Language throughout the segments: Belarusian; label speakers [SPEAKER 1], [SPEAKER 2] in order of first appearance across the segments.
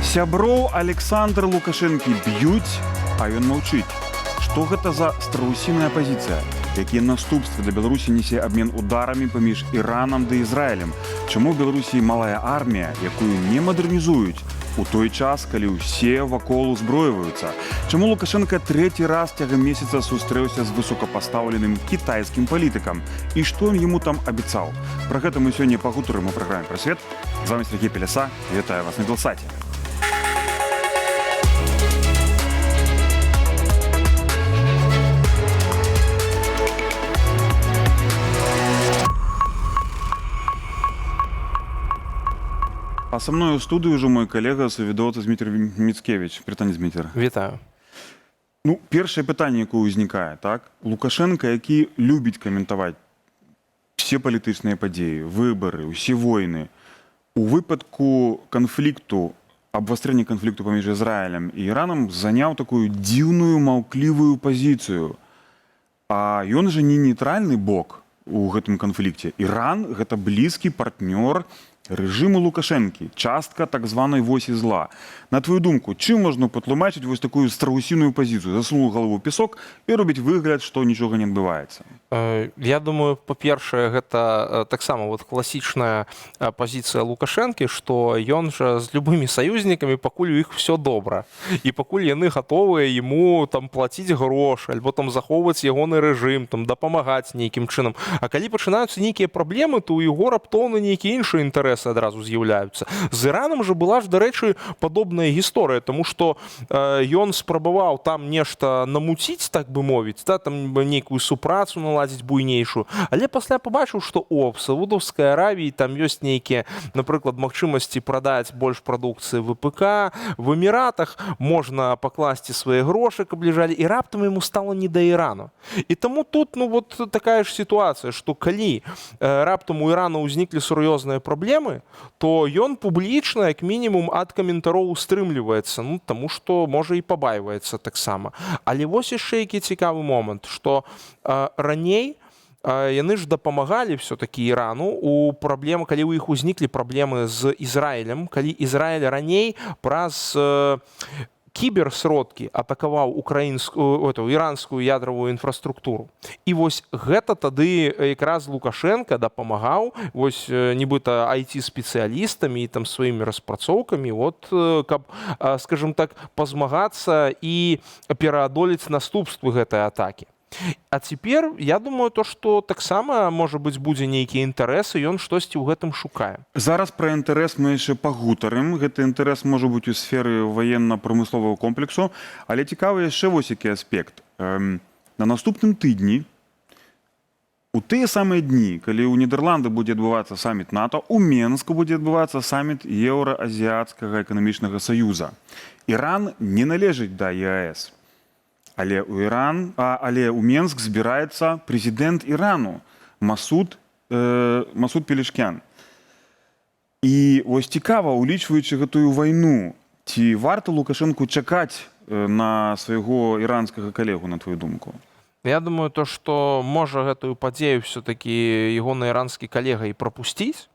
[SPEAKER 1] Сяброў Александр Лукашэнкі б'юць, а ён маўчыць. Што гэта за страусіная пазіцыя? Якія наступствы для Беларусі несе абмен ударамі паміж Іранам ды Ізраілем? Чаму ў Беларусі малая армія, якую не мадэрнізуюць у той час, калі ўсе вакол узброіваюцца? Чаму Лукашенко трэці раз цягам месяца сустрэўся з высокапастаўленым кітайскім палітыкам? І што ён яму там абяцаў? Пра гэта мы сёння пагутарым у праграме «Прасвет». З вами Сергей Пеляса. Вітаю вас на Белсаце. А со мной у студии уже мой коллега, соведовец Дмитрий Мицкевич. Притань, Дмитрий.
[SPEAKER 2] Вітаю.
[SPEAKER 1] Ну, першае пытанне, якое ўзнікае, так? Лукашенко, які любіць каментаваць все палітычныя падзеі, выбары, усе войны. У выпадку канфлікту, абвастрэння канфлікту паміж Ізраілем і Іранам заняў такую дзіўную, маўклівую пазіцыю. А ён жа не нейтральны бок у гэтым канфлікце. Іран – гэта блізкі партнёр рэжыму Лукашэнкі, частка так званай восі зла. На твою думку, чым можна патлумачыць вось такую страусіную пазіцыю? Засунуў галаву ў песок і робіць выгляд, што нічога не адбываецца.
[SPEAKER 2] Я думаю, па-першае, гэта таксама класічная пазіцыя Лукашэнкі, што ён жа з любымі саюзнікамі, пакуль у іх все добра. І пакуль яны гатовыя яму там плаціць грошы, альбо там захоўваць ягоны рэжым, там дапамагаць нейкім чынам. А калі пачынаюцца нейкія праблемы, то ў яго раптоўна нейкія іншыя інтарэсы адразу з'яўляюцца. З Іранам жа была ж, дарэчы, падобная гісторыя, таму што ён спрабаваў там нешта намуціць, так бы мовіць, там нейкую супрацу наладзіць буйнейшую, але пасля пабачыў, што в Саудаўскай Аравіі там ёсць нейкія, напрыклад, магчымасці прадаць больш прадукцыі ВПК, в Эміратах можна пакласці свае грошы, каб лежалі, і раптам яму стала не да Ірану. І таму тут, такая ж сітуацыя, што калі раптам у Ірана ўзніклі сур'ёзныя праблемы, то ён публічна, як мінімум, ад каментароў устрымліваецца, таму што, можа, і пабайваецца таксама. Але вось яшчэ які цікавы момант, што раней яны ж дапамагалі все-таки Ірану у праблемы, калі ў іх узніклі праблемы з Ізраілем, калі Ізраіль раней праз кіберсродкі атакаваў іранскую ядравую інфраструктуру. І вось гэта тады якраз Лукашенко дапамагаў нібыта IT-спецыялістамі і там сваімі распрацоўкамі, каб, скажем так, пазмагацца і пераадолець наступствы гэтай атакі. А цяпер, я думаю, што таксама, можа быць, будзе нейкія інтарэсы, ён штосьці ў гэтым шукае.
[SPEAKER 1] Зараз пра інтарэс мы яшчэ пагутарым. Гэты інтарэс можа быць у сферы ваенна-прамысловага комплексу, але цікавы яшчэ вось які аспект. На наступным тыдні, у тыя самыя дні, калі ў Нідерланды будзе адбывацца саміт НАТО, у Менску будзе адбывацца саміт Еўра-Азіяцкага эканамічнага саюза. Іран не належыць да ЕАЭС. Але ў Менск збіраецца прэзідэнт Ірану Масуд Пелешкян. І вось цікава, улічваючы гэтую вайну, ці варта Лукашэнку чакаць на свайго іранскага калегу, на твою думку?
[SPEAKER 2] Я думаю, што можа гэтую падзею все-таки ягоны іранскі калега і прапусціць.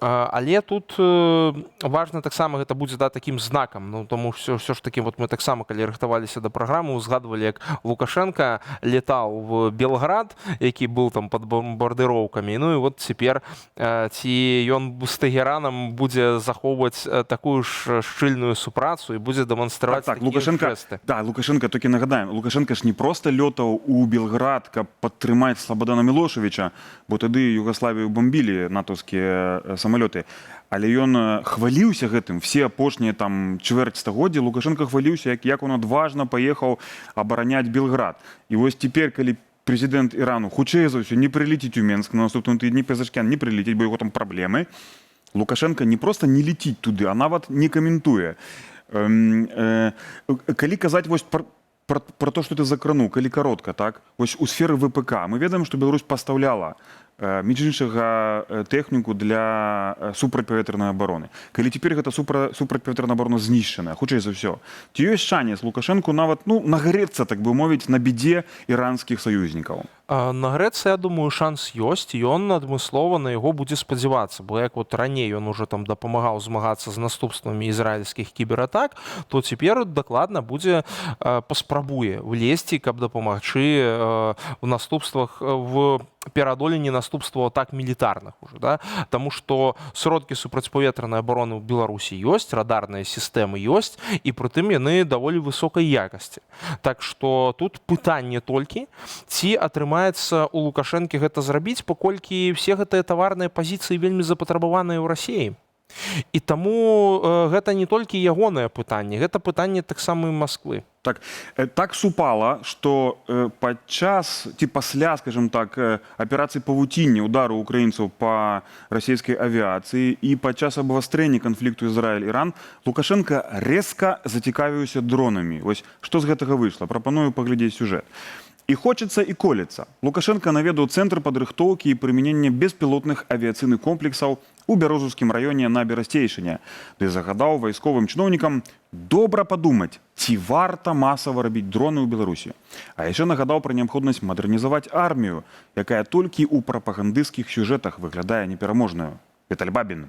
[SPEAKER 2] Але тут важна таксама гэта будзе такім знакам, тому ўсё ж таки мы таксама, калі рыхтаваліся да праграмы, узгадвалі, як Лукашенко летаў в Белград, які быў там пад бомбардыроўкамі, і цяпер ці ён з Тэгеранам будзе захоўваць такую ж шчыльную супрацу і будзе дэманстраваць такія жэсты.
[SPEAKER 1] Лукашенко, толькі нагадаем, Лукашенко ж не проста лётаў у Белград, каб падтрымаць Слабодана Мілошевіча, бо тады Югаславію бомбілі натоўскія самалёты. Але ён хваліўся гэтым. Все апошнія там чвэрць стагоддзя Лукашенко хваліўся, як он адважна паехаў абараняць Белград. І вось цяпер, калі прэзідэнт Ірану хутчэй за ўсё не прылеціць у Менск, на наступным тыдні Пезашкян не прылеціць, бо яго там праблемы, Лукашенко не проста не леціць туды, а нават не каментуе. Калі казаць вось про то, што ты закрануў, калі каротка, так? Вось у сферы ВПК. Мы ведаем, што Беларусь пастаўляла між іншага тэхніку для супрацьпаветранай абароны. Калі цяпер гэта супрацьпаветраная абарона знішчаная, хутчэй за ўсё, ці ёсць шанец Лукашэнку нават нагрэцца, так бы мовіць, на бядзе іранскіх саюзнікаў?
[SPEAKER 2] Нагрэцца, я думаю, шанс ёсць, і ён адмыслова на яго будзе спадзявацца, бо як раней ён ужо там дапамагаў змагацца з наступствамі ізраільскіх кібератак, то цяпер дакладна будзе паспрабуе влезці, каб дапамагчы у наступствах в пераадоленні наступстваў атак мілітарных уже, да? Таму што сродкі супрацьпаветранай абароны ў Беларусі ёсць, радарныя сістэмы ёсць, і прытым яны даволі высокай якасці. Так што тут пытанне толькі, ці атрымаецца у Лукашэнкі гэта зрабіць, паколькі все гэтыя таварныя пазіцыі вельмі запатрабаваныя ў Расіі. І таму гэта не толькі ягонае пытанне, гэта пытанне таксама і Масквы.
[SPEAKER 1] Так супала, што падчас ці пасля, скажем так, аперацыі павуціння удару украінцаў па расійскай авіяцыі і падчас абвастрэння канфлікту Ізраіль-Іран Лукашенко рэзка зацікавіўся дронамі. Вось што з гэтага выйшла? Прапаную паглядзець сюжэт. І хочацца і колецца. Лукашенко наведаў цэнтр падрыхтоўкі і прымянення беспілотных авіяцыйных комплексаў у Бярозаўскім раёне на Берасцейшыне, де загадаў вайсковым чыноўнікам добра падумаць, ці варта масава рабіць дроны ў Беларусі. А яшчэ нагадаў пра неабходнасць мадэрнізаваць армію, якая толькі ў прапагандысцкіх сюжэтах выглядае непераможнаю. Віталь Бабін.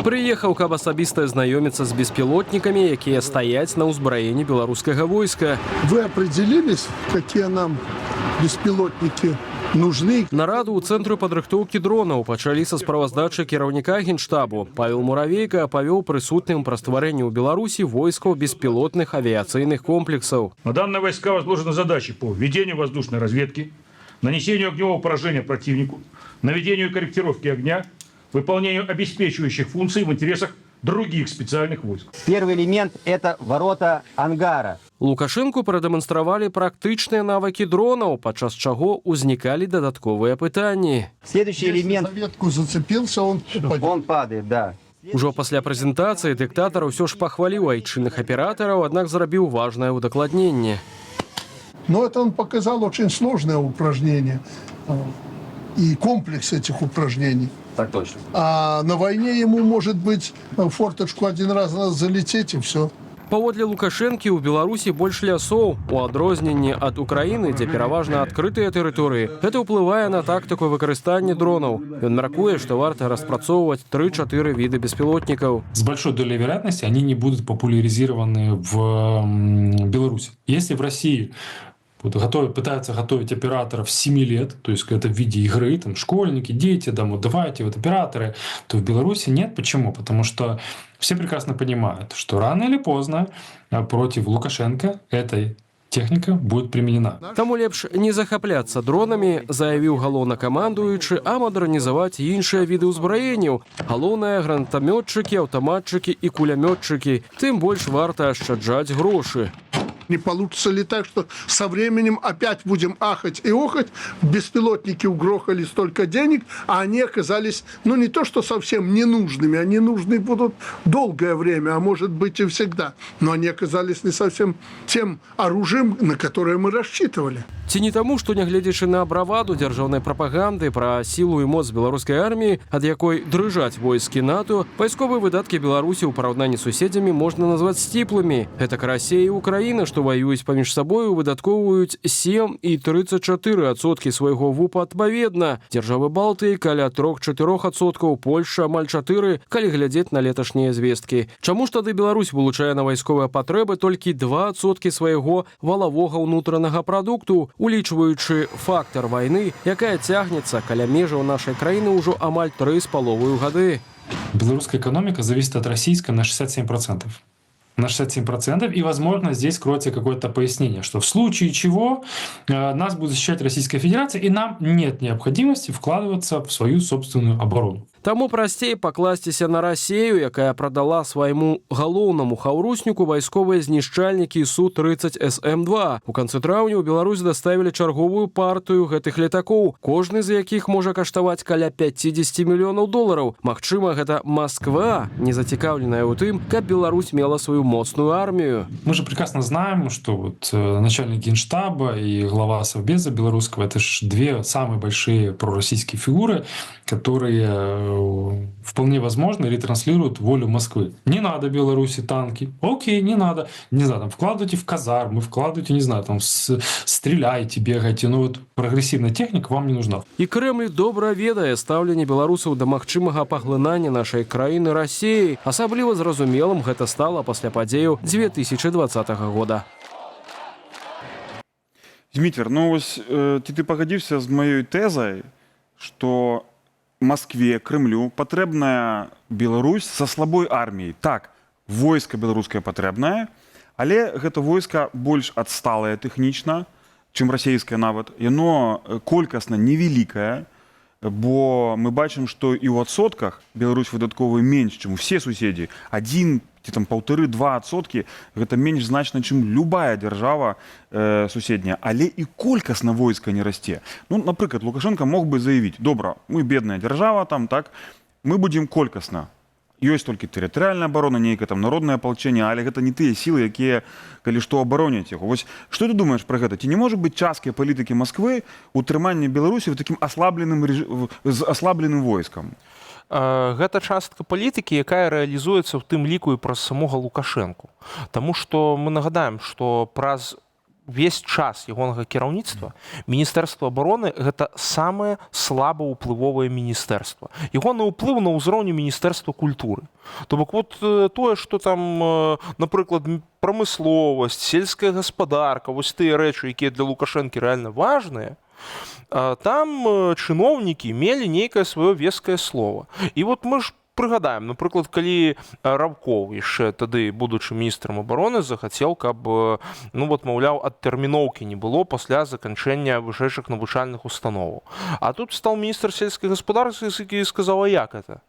[SPEAKER 3] Прыехаў, каб асабіста знаёміцца з беспілотнікамі, якія стаяць на ўзбраенні беларускага войска.
[SPEAKER 4] Вы определились, какие нам беспилотники нужны?
[SPEAKER 3] Нараду ў цэнтру падрыхтоўкі дронаў пачалі са справаздачы кіраўніка Генштабу. Павел Муравейка павёў прысутным пра стварэнне ў Беларусі войскаў беспілотных авіяцыйных комплексаў.
[SPEAKER 5] На данные войска возложены задачи по ведению воздушной разведки, нанесению огневого поражения противнику, наведению и корректировке огня, выполнению обеспечивающих функций в интересах других специальных войск.
[SPEAKER 6] Первый элемент – это ворота ангара.
[SPEAKER 3] Лукашэнку прадэманстравалі практычныя навыкі дронаў, падчас чаго ўзнікалі дадатковыя пытанні.
[SPEAKER 6] Следующий элемент
[SPEAKER 4] За ветку зацепился, он упадет.
[SPEAKER 6] – он падает, да.
[SPEAKER 3] Ужо пасля прэзентацыі дыктатар усё ж пахваліў айчынных аператараў, аднак зрабіў важнае ўдакладненне.
[SPEAKER 4] Но это он показал очень сложное упражнение и комплекс этих упражнений.
[SPEAKER 6] Так точно.
[SPEAKER 4] А на войне ему, может быть, в форточку один раз надо залететь и все.
[SPEAKER 3] Паводле Лукашэнкі ў Беларусі больш лясоў. У адрозненні ад Украіны, дзе пераважна адкрытыя тэрыторыі, гэта ўплывае на тактыку выкарыстання дронаў. Ён мяркуе, што варта распрацоўваць 3-4 виды беспилотников.
[SPEAKER 7] С большой долей вероятности они не будут популяризированы в Беларуси. Если в России пытаются готовить операторов с 7 лет, то есть это в виде игры, там школьники, дети, да, вот давайте вот операторы, то в Беларуси нет. Почему? Потому что все прекрасно понимают, что рано или поздно против Лукашенко этой техника будет применена.
[SPEAKER 3] Таму лепш не захапляцца дронамі, заявіў галоўнакамандуючы, а мадэрнізаваць іншыя віды ўзбраенняў. Галоўнае гранатамётчыкі, аўтаматчыкі і кулямётчыкі. Тым больш варта ашчаджаць грошы.
[SPEAKER 4] Не получится ли так, что со временем опять будем ахать и охать, беспилотники угрохали столько денег, а они оказались, ну не то что совсем ненужными, они нужны будут долгое время, а может быть и всегда, но они оказались не совсем тем оружием, на которое мы рассчитывали.
[SPEAKER 3] Ці не таму, што нягледзячы на браваду дзяржаўнай прапаганды пра сілу і моц беларускай арміі, ад якой дрыжаць войскі НАТО, вайсковыя выдаткі Беларусі ў параўнанні з суседзямі можна назваць сціплымі. Гэтак Расія і Украіна, што ваююць паміж сабою, выдаткоўваюць 7 і 34% свайго ВУПа адпаведна. Дзяржавы Балтыі каля 3-4%, Польша амаль 4%, калі глядзець на леташнія звесткі. Чаму ж тады Беларусь вылучае на вайсковыя патрэбы толькі 2% свайго валавога ўнутранага прадукту, улічваючы фактор вайны, якая цягнецца каля межаў нашай краіны ўжо амаль 3,5 гады.
[SPEAKER 7] Белорусская экономика зависит от российской на 67%. На 67%, и, возможно, здесь кроется какое-то пояснение, что в случае чего нас будет защищать Российская Федерация, и нам нет необходимости вкладываться в свою собственную оборону.
[SPEAKER 3] Таму прасцей пакласціся на Расею, якая прадала свайму галоўнаму хаўрусніку вайсковыя знішчальнікі Су-30 СМ-2. У канцы траўня ў Беларусь даставілі чарговую партыю гэтых летакоў, кожны з якіх можа каштаваць каля 50 мільёнаў долараў. Магчыма, гэта Москва, не зацікаўленая ў тым, каб Беларусь мела сваю моцную армію.
[SPEAKER 7] Мы же прекрасно знаем, что вот начальник Генштаба и глава Совбеза белорусского — это же две самые большие пророссийские фигуры, которые вполне возможно ретранслируют волю Москвы. Не надо Беларуси танки. Окей, не надо. Не знаю, там вкладывайте в казармы, вкладывайте, не знаю, там стреляйте, бегайте. Но вот прогрессивная техника вам не нужна.
[SPEAKER 3] І Крэмль добра ведае стаўленне беларусаў да магчымага паглынання нашай краіны Расіяй. Асабліва зразумелым гэта стала пасля падзеяў 2020 года.
[SPEAKER 1] Зміцер, ну ось ты пагадзіўся з маёй тэзай, што Москве, Крымлю патрэбная Беларусь са слабой арміяй. Так, войска беларускае патрэбнае, але гэта войска больш адсталае тэхнічна, чым расійскае нават. Яно колькасна невялікае, бо мы бачым, што і ў адсотках Беларусь выдаткоўвае менш, чым усе суседзі. 1 ці там 1,5–2%, гэта менш значна, чым любая дзяржава суседняя. Але і колькасна войска не расце. Ну, напрыклад, Лукашенко мог бы заявіць: добра, мы бедная дзяржава, там, так, мы будзем колькасна. Ёсць толькі тэрытарыяльная абарона, нейкае там народнае апалчэнне, але гэта не тыя сілы, якія, калі што, абароняць яго. Вось што ты думаеш пра гэта? Ці не можа быць часткай палітыкі Масквы утрыманне Беларусі такім аслабленым войскам?
[SPEAKER 2] Гэта частка палітыкі, якая рэалізуецца ў тым ліку і праз самога Лукашэнку. Таму што мы нагадаем, што праз весь час ягонага кіраўніцтва Міністэрства абароны гэта самае слабаўплывовае міністэрства. Ягоны ўплыў на ўзроўні Міністэрства культуры. То бок вот тое, што там, напрыклад, прамысловасць, сельская гаспадарка, вось тыя рэчы, якія для Лукашэнкі рэальна важныя, там чыноўнікі мелі нейкае сваё вескае слова. І вот мы ж прыгадаем, напрыклад, калі Рабкоў яшчэ тады, будучы міністрам абароны, захацеў, каб, ну вот, маўляў, адтэрміноўкі не было пасля заканчэння вышэйшых навучальных установаў. А тут стаў міністр сельскай гаспадаркі і сказаў: а як это?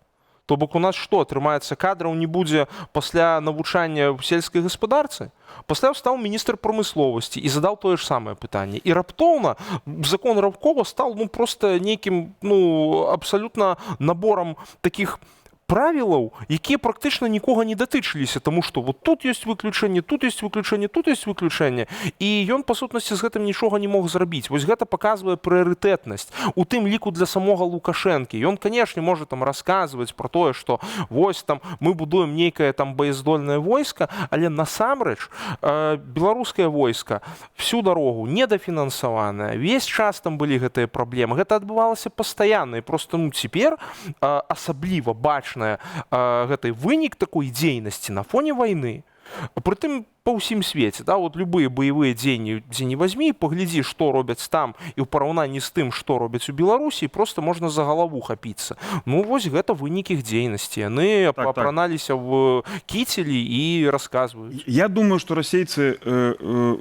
[SPEAKER 2] То бок у нас што, атрымаецца, кадраў не будзе пасля навучання ў сельскай гаспадарцы? Пасля стаў міністр прамысловасці і задаў тое ж самае пытанне. І раптоўна закон Рабкова стаў проста нейкім абсалютна наборам такіх правілаў, якія практычна нікога не датычыліся, таму што вот тут ёсць выключэнне, тут ёсць выключэнне, тут ёсць выключэнне. І ён, па сутнасці, з гэтым нічога не мог зрабіць. Вось гэта паказвае прыярытэтнасць, у тым ліку для самога Лукашэнкі. Ён, канешне, можа там расказваць пра тое, што вось там мы будуем нейкае там баяздольнае войска, але насамрэч беларускае войска всю дарогу недафінансаванае. Весь час там былі гэтыя праблемы. Гэта адбывалася пастаянна. І проста цяпер асабліва бачна гэты вынік такой дзейнасці на фоне вайны. Прытым па ўсім свеце, да, вот любыя баявыя дзеянні, дзе не вазьмі, паглядзі, што робяць там, і ў параўнанні з тым, што робяць у Беларусі, проста можна за галаву хапіцца. Ну вось гэта вынік іх дзейнасці. Яны апраналіся в кіцелі і расказваюць.
[SPEAKER 1] Я думаю, што расейцы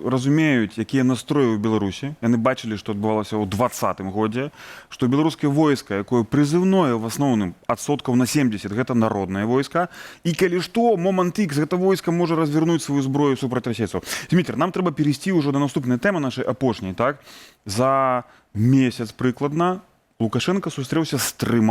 [SPEAKER 1] разумеюць, якія настроі ў Беларусі. Яны бачылі, што адбывалася ў 2020 годзе, што беларускае войска, якое прызыўное в асноўным адсоткаў на 70, гэта народнае войска. І калі што, момант Х, гэта войска можа развернуць сваю зброю супраць расейцаў. Зміцер, нам трэба перейсці ўжо да наступнай тэмы нашай апошняй, так? За месяц прыкладна Лукашенко сустрэўся з 3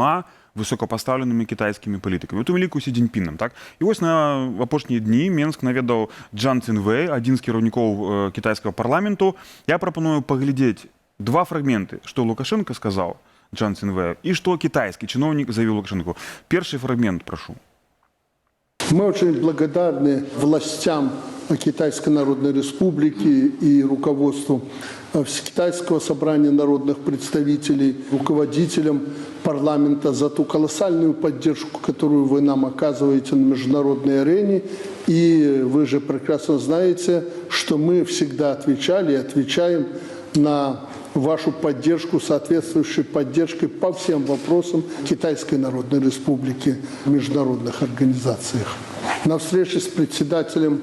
[SPEAKER 1] высокапастаўленымі кітайскімі палітыкамі, у тым ліку Сі Цзіньпінам, так? І вось на апошнія дні Менск наведаў Чжан Цзіньвэй, адзін з кіраўнікоў кітайскага парламенту. Я прапаную паглядзець 2 фрагменты, што Лукашенко сказаў Чжан Цзіньвэю і што кітайскі чыноўнік заявіў Лукашенку. Першы фрагмент, прашу.
[SPEAKER 4] Мы очень благодарны властям Китайской Народной Республики и руководству Китайского собрания народных представителей, руководителям парламента за ту колоссальную поддержку, которую вы нам оказываете на международной арене. И вы же прекрасно знаете, что мы всегда отвечали и отвечаем на вашу поддержку, соответствующей поддержкой по всем вопросам Китайской Народной Республики в международных организациях. На встрече с председателем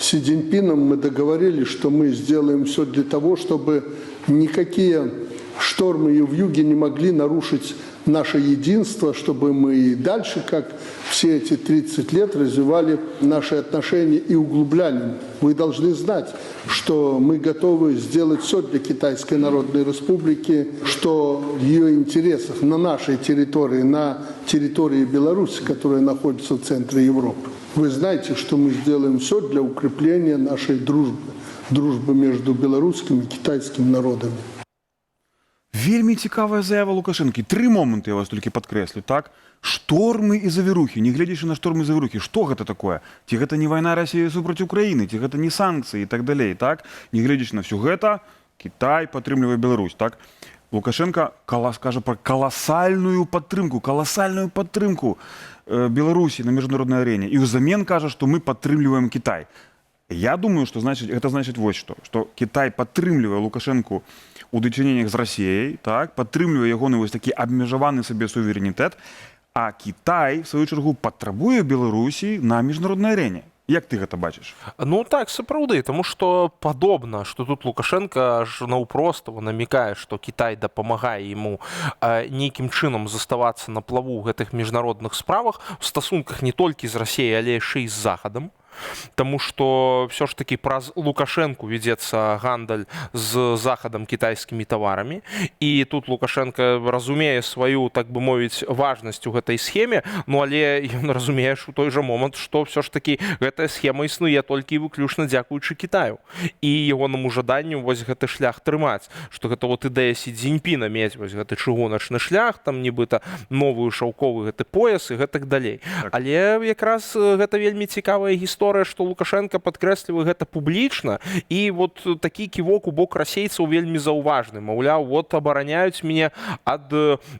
[SPEAKER 4] Си Цзиньпином мы договорились, что мы сделаем все для того, чтобы никакие штормы и вьюги не могли нарушить наше единство, чтобы мы и дальше, как все эти 30 лет, развивали наши отношения и углубляли. Вы должны знать, что мы готовы сделать все для Китайской Народной Республики, что в ее интересах на нашей территории, на территории Беларуси, которая находится в центре Европы. Вы знаете, что мы сделаем все для укрепления нашей дружбы между белорусским и китайским народами.
[SPEAKER 1] Вельмі цікавая заява Лукашенкі. 3 моманты я вас толькі падкрэслю, так? Штормы і завірухі, не гледзячы на штормы і завірухі. Што гэта такое? Ці гэта не вайна Расіі супраць Украіны, ці гэта не санкцыі і так далей, так? Не гледзячы на ўсё гэта, Кітай падтрымлівае Беларусь, так? Лукашенко кажа пра каласальную падтрымку Беларусі на міжнароднай арэне. І ўзамен кажа, што мы падтрымліваем Кітай. Я думаю, што гэта значыць вось што Кітай падтрымлівае Лукашенку у дачыненнях з Расіяй, так, падтрымлівае ягоны вось такі абмежаваны сабе суверэнітэт, а Кітай, в сваю чаргу, патрабуе Беларусі на міжнароднай арэне. Як ты гэта бачыш?
[SPEAKER 2] Ну так, сапраўды, тому што падобна, што тут Лукашенко ж наўпростава намекае, што Кітай дапамагае яму нейкім чынам заставацца на плаву ў гэтых міжнародных справах, у стасунках не толькі з Расіяй, але яшчэ і з Захадам. Тому что все ж таки праз Лукашенку ведется гандаль з Захадам китайскімі таварамі. І тут Лукашенко разумее сваю, так бы мовіць, важнасць у гэтай схеме, ну але ён разумее у той жа момант, што все ж таки гэтая схема існуе толькі і выключна дзякуючы Кітаю. І ягонаму жаданню вось гэты шлях трымаць, што гэта вот ідэя Сі Цзіньпіна мець вось гэты чыгуначны шлях, там нібыта новую шаўковы гэты пояс і гэтак далей. Але якраз гэта вельмі цікавая гісторыя, што Лукашенко падкрэслівае гэта публічна, і вот такі ківок у бок расейцаў вельмі заўважны. Маўляў, вот абараняюць мяне ад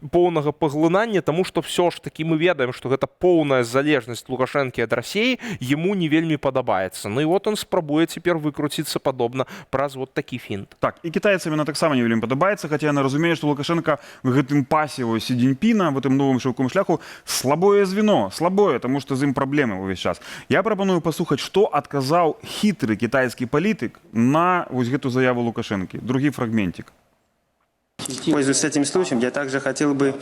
[SPEAKER 2] поўнага паглынання, таму што все ж такі мы ведаем, што гэта поўная залежнасць Лукашэнкі ад Расіі яму не вельмі падабаецца. Ну і вот он спрабуе цяпер выкруціцца падобна праз вот такі фінт.
[SPEAKER 1] Так, і кітайцам яна таксама не вельмі падабаецца, хаця яна разумее, што Лукашенко в гэтым пасе Сі Цзіньпіна, в гэтым новым шаўковым шляху слабое звено, слабое, таму што з ім праблемы ўвесь час. Я прапаную паслухаць, што адказаў хітры кітайскі палітык на вось гэту заяву Лукашэнкі. Другі фрагментик.
[SPEAKER 8] Пользуясь этим случаем, я также хотел бы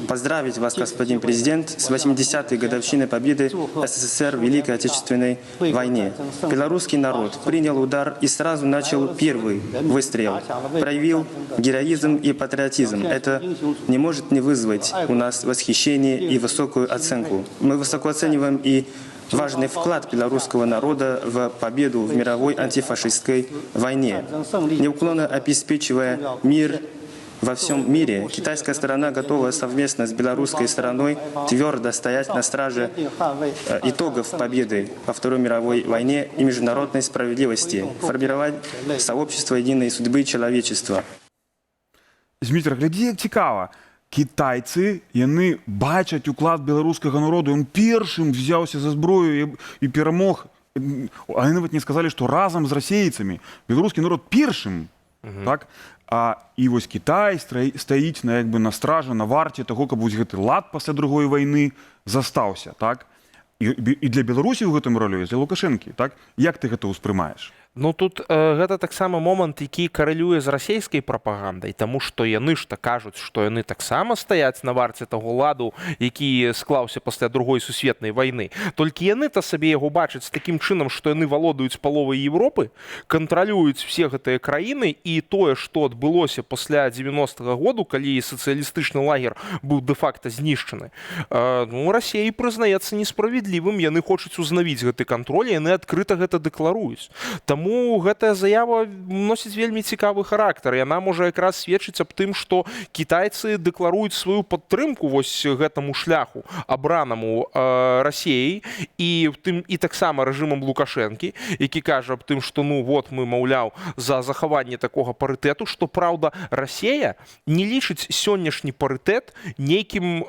[SPEAKER 8] поздравить вас, господин президент, с 80-й годовщиной победы СССР в Великой Отечественной войне. Белорусский народ принял удар и сразу начал первый выстрел. Проявил героизм и патриотизм. Это не может не вызвать у нас восхищение и высокую оценку. Мы высоко оцениваем и важный вклад белорусского народа в победу в мировой антифашистской войне. Неуклонно обеспечивая мир во всем мире, китайская сторона готова совместно с белорусской стороной твердо стоять на страже итогов победы во Второй мировой войне и международной справедливости, формировать сообщество единой судьбы человечества.
[SPEAKER 1] Змітра, глядзі, як цікава. Кітайцы, яны бачаць уклад беларускага народу, ён першым взяўся за зброю і перамог. А яны нават не сказалі, што разам з расейцамі беларускі народ першым, так? І вось Кітай стаіць на стражы, на варце таго, каб вось гэты лад пасля другой вайны застаўся, так? І для Беларусі ў гэтым ролю, і для Лукашэнкі, так? Як ты гэта ўспрымаеш?
[SPEAKER 2] Ну тут гэта таксама момант, які карэлюе з расійскай прапагандай, таму што яны ж кажуць, што яны таксама стаяць на варце таго ладу, які склаўся пасля другой сусветнай вайны. Толькі яны-то сабе яго бачаць такім чынам, што яны валодаюць паловай Европы, кантралююць все гэтыя краіны, і тое, што адбылося пасля 90-го году, калі сацыялістычны лагер быў дэ-факта знішчаны, ну, Расія прызнаецца несправедлівым, яны хочуць узнавіць гэты кантроль, яны адкрыта гэта дэкларуюць. Таму гэтая заява носіць вельмі цікавы характар. Яна можа якраз сведчыць аб тым, што кітайцы дэкларуюць сваю падтрымку вось гэтаму шляху, абранаму Расіяй, і таксама рэжымам Лукашэнкі, які кажа аб тым, што ну вот мы, маўляў, за захаванне такога парытэту, што, праўда, Расія не лічыць сённяшні парытэт нейкім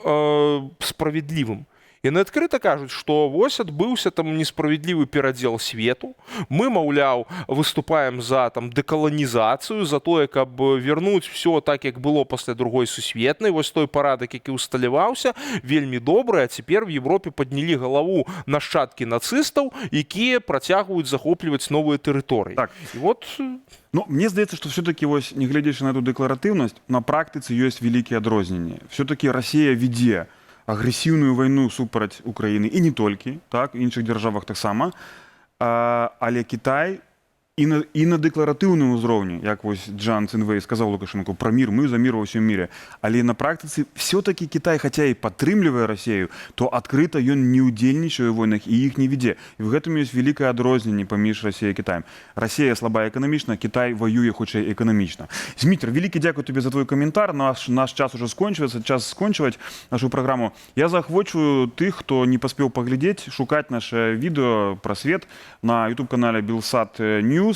[SPEAKER 2] справедлівым. Яны адкрыта кажуць, што вось адбыўся там несправядлівы перадзел свету. Мы, маўляў, выступаем за там дэкаланізацыю, за тое, каб вернуць все так, як было пасля другой сусветнай. Вось той парадак, які ўсталяваўся, вельмі добры, а цяпер в Европе паднялі галаву нашчадкі нацыстаў, якія працягваюць захопліваць новыя тэрыторыі.
[SPEAKER 1] Так.
[SPEAKER 2] І вот
[SPEAKER 1] Ну, мне здаецца, што все-таки, вось, не глядзячы на эту дэкларатыўнасць, на практыцы ёсць вялікія адрозненні. Все-таки Расія вядзе агрэсіўную вайну супраць Украіны, і не толькі, так, в іншых дзяржавах таксама, але Кітай і на дэкларатыўным узроўні, як вось Джан Цинвэй сказаў Лукашенко, пра мір, мы за мір ва ўсім міре, але на практыцы все-таки Кітай, хаця і падтрымлівае Расію, то адкрыта ён не ўдзельнічае ў войнах і іх не вядзе. І в гэтым ёсць вялікае адрозненне паміж Расіяй і Кітаем. Расія слабая эканамічна, Кітай воюе хутчэй эканамічна. Змітр, вялікі дзякуй табе за твой каментар. Наш час уже скончваецца, час скончваць нашу праграму. Я заахвочваю тых, хто не паспеў паглядзець, шукаць наше відэо пра свет на YouTube-канале Белсат News,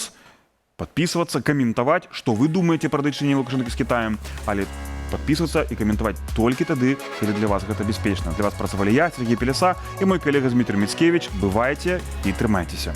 [SPEAKER 1] подписываться, комментовать, что вы думаете про дачыненне Лукашенко с Китаем, але подписываться и комментовать только тады, калі для вас гэта бяспечна. Для вас працавалі я, Сергей Пеляса, и мой коллега Дмитрий Мицкевич. Бывайте и трымайцеся.